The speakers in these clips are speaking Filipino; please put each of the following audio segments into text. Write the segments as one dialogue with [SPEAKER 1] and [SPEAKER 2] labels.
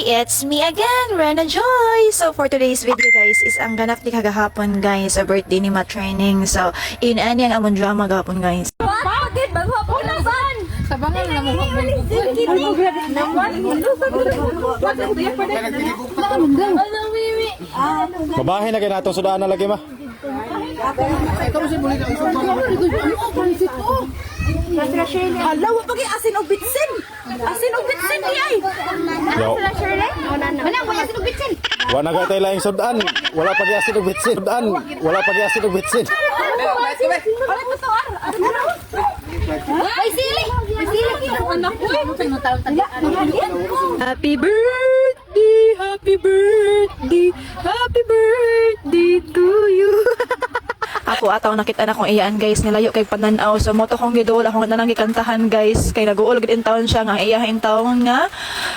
[SPEAKER 1] It's me again, Rena Joy! So, for today's video guys, is ang ganap ni kagahapon guys, sa birthday ni Matraining. So, ini ang amon drama gahapon guys.
[SPEAKER 2] Bakit? Maghapon na ban! Sabangan na mo
[SPEAKER 3] Mabahin na kayo natong sudaan na lagi ma.
[SPEAKER 2] Hala, wag pagi asin og bitsin. Asin og bitsin di ay.
[SPEAKER 3] Yo.
[SPEAKER 2] Wala mo asin og bitsin.
[SPEAKER 3] Wala na tayo laing sudaan. Wala pag asin og bitsin. Sudaan. Wala pag asin og bitsin.
[SPEAKER 2] Wala mo to May sili. May sili anak ko.
[SPEAKER 1] Happy birthday, happy birthday, happy birthday to you. Ako ataw nakita na kong iyaan guys, nilayo kay pananaw. So moto kong gidol akong nanang gikantahan guys, kay nag-uol gid in town siya nga iyahin taon nga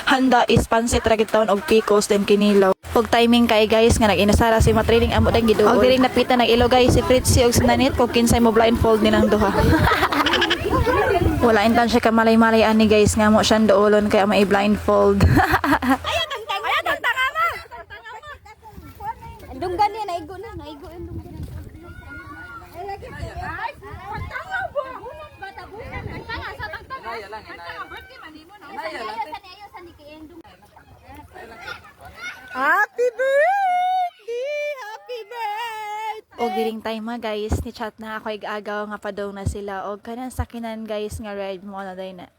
[SPEAKER 1] handa is pansit ra gid taon og pickles then kinilaw. Pag timing kay guys nga nag-inasara si Matraining amo dang gidol. Og diring napita ng ilo guys si Fritzy og Sinanit kung kinsay mo blindfold nilang duha. Wala intan siya kamalay-malay ani guys nga mo siyang doolon kay may blindfold.
[SPEAKER 2] Ayat tanga ma. Dunggan ni naigo ang dunggan.
[SPEAKER 1] Happy birthday! Happy birthday! O giring time ma guys, ni chat na ako igagaw nga pa daw na sila. O kanang sakinan guys nga red mo na day na.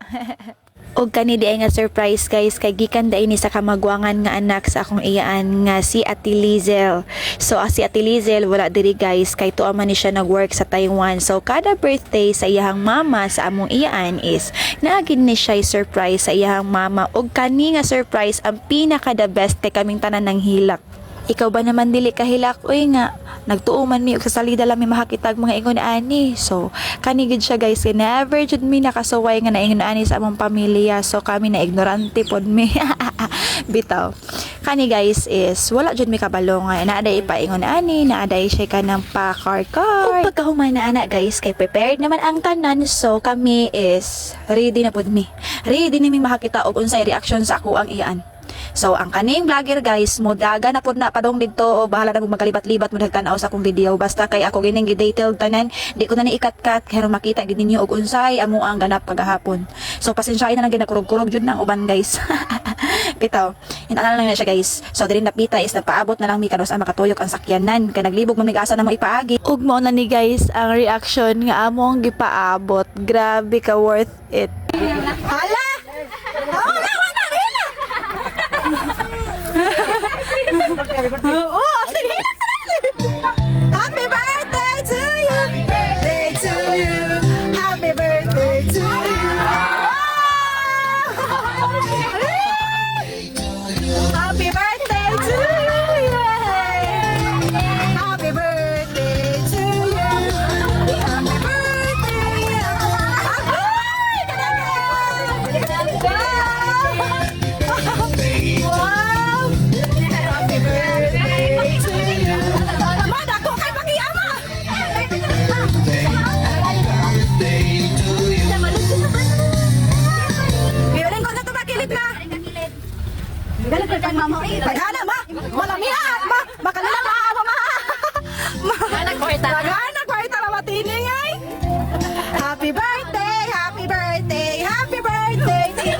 [SPEAKER 1] Og kani di ay nga surprise guys kay gikan dai ni sa kamagwangan nga anak sa akong iyaan nga si Ate Lizel. So si Ate Lizel wala diri guys kay tuwa man ni siya nagwork sa Taiwan. So kada birthday sa iyang mama sa among iyaan is naagin ni siya surprise sa iyang mama. Og kani nga surprise ang pinaka the best kay kaming tanan ng hilak. Ikaw ba naman dili kahilak? Uy nga, nagtuuman mi og sa salida lang mi makakitag mga ingon ani. So, kanigid siya guys, never jud mi nakasuway nga naingon ani sa among pamilya. So, kami na ignorante pod mi. Bitaw. Kani guys is wala jud mi kabalo nga naaday ipaingon ani, naaday siya kanang pa-car-car. Ug pagkahuman na ana guys, kay prepared naman ang tanan. So, kami is ready na pod mi. Ready na mi makakita og unsay reaction sa ako ang iyaan. So, ang kaning vlogger guys, mo daga na pod na padong didto o bahala na kung magkalibat-libat mo nagtanaw sa akong video. Basta kay ako gining gi-detailed tanan, di ko na ni ikat-kat kaya makita gid ninyo og unsay amo ang ganap kagahapon. So, pasensyain na lang ginakurog-kurog jud nang uban guys. Bitaw, inaalala lang na siya guys. So, diri napita is nagpaabot na lang mi kanos ang makatuyok ang sakyanan. Kay naglibog man mig-asa na mo ipaagi. Ug mao na ni guys ang reaction nga among gipaabot. Grabe ka worth it.
[SPEAKER 2] Hala! Oh, sige. Happy birthday to you. Birthday to you. Happy birthday to you. Happy birthday to you. Happy birthday to you. Happy birthday. Wow. Happy birthday to you. Mad ako kay Pag-iama. Biuling ko na to makilit na. Galit ka kay mama. Tagana ma. Malamiha ma. Makalala ma ma. Tagana ko ita. Tagana ko ita matining ay. Happy birthday. Happy birthday. Happy birthday to you.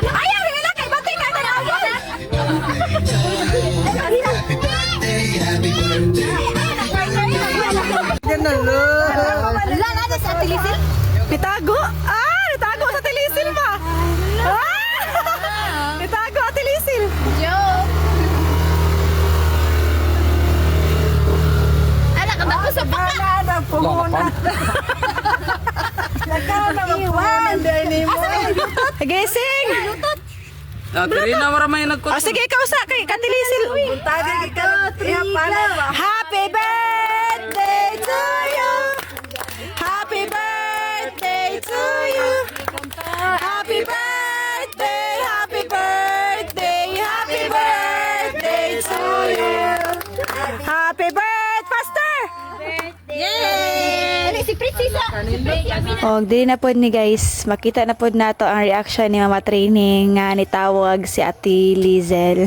[SPEAKER 2] Ayaw hila kay batingan na ako. Wala na sa tilisil.
[SPEAKER 1] Pitago? Nitago sa tilisil pa. Nitago sa tilisil.
[SPEAKER 2] Anak, ako sa baka.
[SPEAKER 1] Nagpumuna.
[SPEAKER 2] Iwan.
[SPEAKER 1] Gising!
[SPEAKER 4] Diri na maramay nagkot.
[SPEAKER 1] Sige, ikaw sa kay katilisil.
[SPEAKER 2] Tagay ka.
[SPEAKER 1] Happy birthday to you. Happy birthday to you. Happy birthday, happy birthday, happy birthday to you. Happy birthday, Pastor.
[SPEAKER 2] Yay! Ano si Princesa?
[SPEAKER 1] Og dili na pod ni guys, makita na pod nato ang reaction ni Mama Training nga nitawag si Ate Lizel.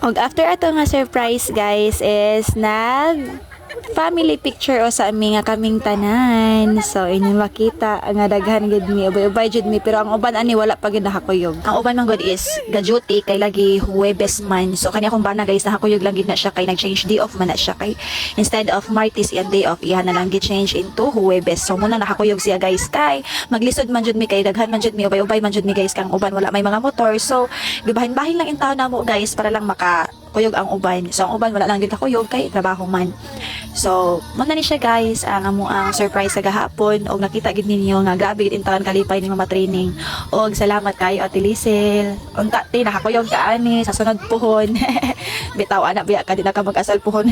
[SPEAKER 1] Og after ato nga surprise guys is nag family picture o sa ami nga kaming tanan. So inyo makita nga daghan gid mi ubay jud mi pero ang uban ani wala pa gid nakakuyog. Ang uban man gud is gaduty kay lagi Huwebes man. So kanya kung bana guys nakakuyog lang gid na siya kay nag-change day off man na siya kay instead of Martes and day off iya na lang gid change into Huwebes. So muna nakakuyog siya guys kay maglisod man jud mi kay daghan man jud mi ubay man jud mi guys kang uban wala may mga motor. So gibahin-bahin lang intaw na mo guys para lang makakuyog ang uban. So ang uban wala lang gid kakuyog kay trabaho man. So, muna ni siya guys, ang amo ang surprise sa gahapon og nakita gid ninyo nga grabe gid intawan kalipay ni Mama Training. Og salamat kayo Ate Lizel. Unta ti nakakuyog ka ani sa sunod puhon. Bitaw ana biya ka di na ka mag-asal puhon.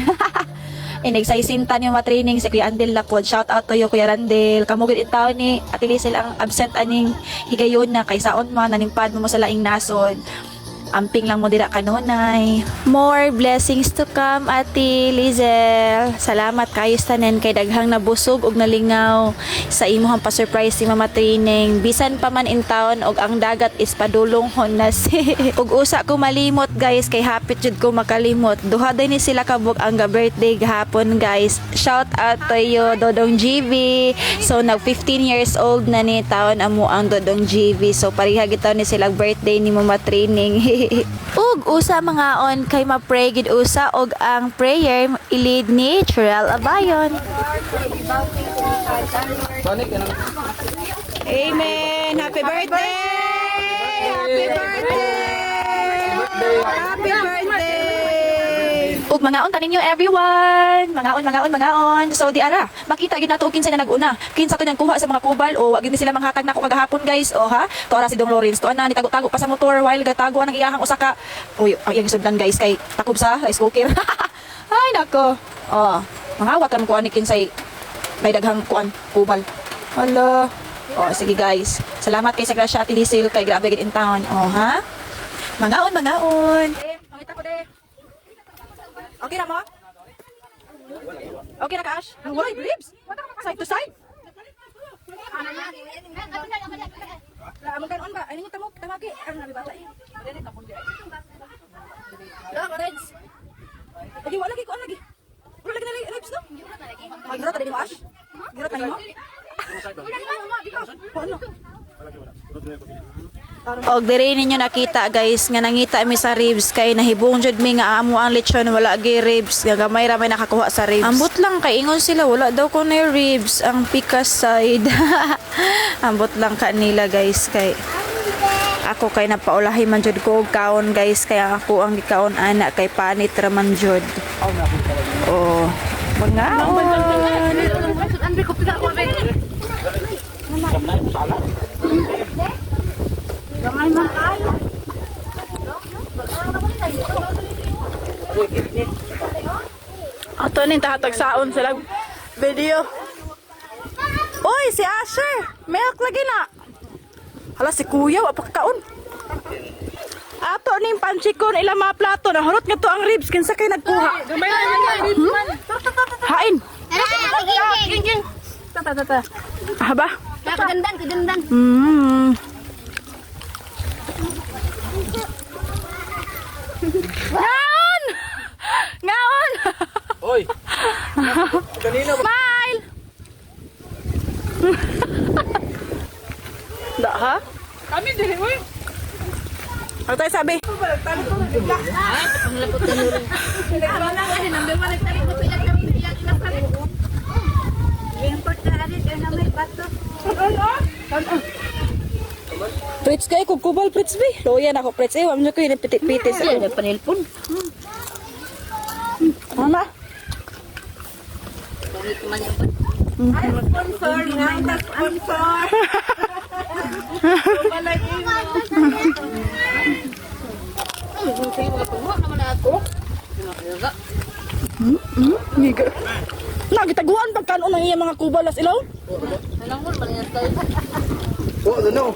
[SPEAKER 1] Inagsaysinta ni Mama Training si Kuya Andel na pod. Shout out to you Kuya Randel. Kamo gid intawan ni Ate Lizel ang absent aning higayon na kay saon man nanimpad mo sa laing nason. Amping lang mo dira kanunay. More blessings to come, Ate Lizel. Salamat kayo sa tanan kay daghang nabusog og nalingaw sa imuhang pa-surprise si Mama Training. Bisan pa man in town og ang dagat is padulong na si. Ug usa ko malimot guys kay hapit jud ko makalimot. Duha day ni sila kabog ang birthday gahapon guys. Shout out to you Dodong GV. So nag 15 years old na ni taon amo ang Dodong GV. So pareha gitaw ni sila birthday ni Mama Training. Ug usa mga on kay ma-pray gid usa og ang prayer ilid ni Cheryl Abayon.
[SPEAKER 2] Amen. Happy birthday. Happy birthday. Happy birthday.
[SPEAKER 1] Ug mga on taninyo everyone. Mga on. So di ara, makita gid nato kinsa na naguna. Kinsa to nang kuha sa mga kubal o wag gid sila manghatag nako kagahapon guys. O ha? To ara si Dong Lawrence. To ana ni tago-tago pa sa motor while gatago ang iyahang usa ka. Uy, ang iyang sudlan guys kay takob sa rice cooker. Ay nako. Oh, mangawat kan kuan ni kinsay may daghang kuan kubal. Hala. Oh, sige guys. Salamat kay sa grasya Ate Lizel kay grabe gid in town. Oh ha? Mga on.
[SPEAKER 2] Pangita ko de. Okay na mo? Okay na ka, Ash? Wala, ribs. Side to side. Among kanon ba? Ay ninyo tamaki. Ang nabibata eh. Lah, ribs. Lagi wala lagi ko lagi. Wala lagi na ribs no? Magirot tadi mo, Ash? Girot na mo? Ano?
[SPEAKER 1] Og diri ninyo nakita guys nga nangita mi sa ribs kay nahibong jud mi nga amo ang lechon wala gi ribs nga gamay ra may nakakuha sa ribs. Ambot lang kay ingon sila wala daw ko na ribs ang pikas side. Ambot lang kanila guys kay ako kay napaulahi man jud ko og kaon guys kaya ako ang gikaon ana kay panit ra man jud. Oh, mga ato ning tahatag saon sila video. Oy, si Asher, milk lagi na. Hala si Kuya, wa pa kaon. Ato ning panchikon ila mga plato na hulot nga to ang ribs kinsa kay nagkuha. Hain. Tata. Haba.
[SPEAKER 2] Kagandan.
[SPEAKER 1] Ngaon!
[SPEAKER 4] Oy. Kanina ba?
[SPEAKER 1] Smile! Da ha?
[SPEAKER 4] Kami dili oy.
[SPEAKER 1] Ano tayo sabi? Prits kayo, kukubal Prits be. Loyan ako Prits eh. Wala ko yun pitit-pitis.
[SPEAKER 2] Ay, panilpon.
[SPEAKER 1] Mama?
[SPEAKER 2] Sponsor. Miga. Nagitaguan pagkano nang iya mga kubalas ilaw?
[SPEAKER 3] Oh, ano?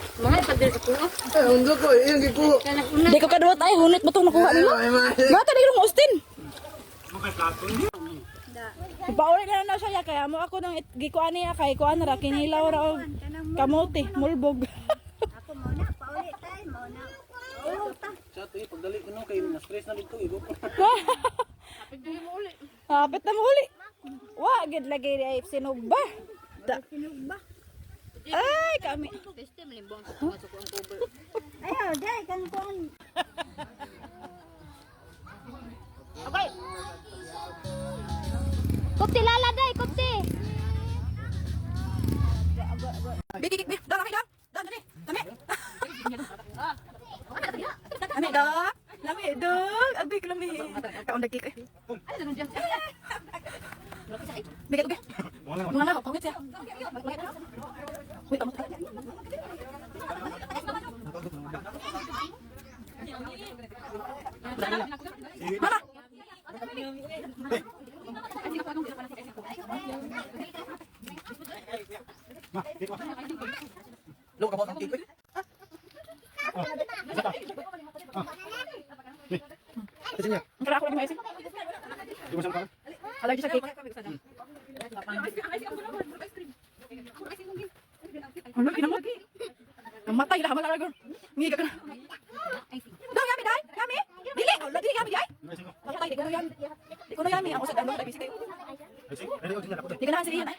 [SPEAKER 4] Undo ko, yung gipo.
[SPEAKER 2] Di ko kadawat ay hunit mo itong nakuha nila. Gata na yung Austin. Ipauli na na siya kaya mo ako nang gikuan niya kay kuan ra kinilaw ra og kamote mulbog.
[SPEAKER 5] Ako muna, pauli tayo muna. Ulog ta.
[SPEAKER 4] Sa ito, pagdali ko no, kay na-stress na dito. Ibo.
[SPEAKER 2] Hapit na muli. Wa gid lagi ay sinugba. Da. Ay kami.
[SPEAKER 5] Ayaw, day, kan kon.
[SPEAKER 6] Okay. Kupti lala day, kupti.
[SPEAKER 2] Bigi bigi da kami da. Da dali. Kami. Kami da. Lami dog. Abi lami. Kaon dagi ko. Bigi bigi. Mga na ko siya. Wait, amo. Mama.
[SPEAKER 4] Lo ka ba ang tikoy?
[SPEAKER 3] Kasi niya.
[SPEAKER 2] Kaya ako lagi maisin.
[SPEAKER 3] Di mo siyang
[SPEAKER 2] Allergy sa cake. Ano kinamot? Namatay lah malah lagi. Ngi ka. Dong yami dai, yami. Dili, dili yami dai. Namatay di ko yami. Di ko yami ako sa dalo dai bisik. Di ka na sila yan ay.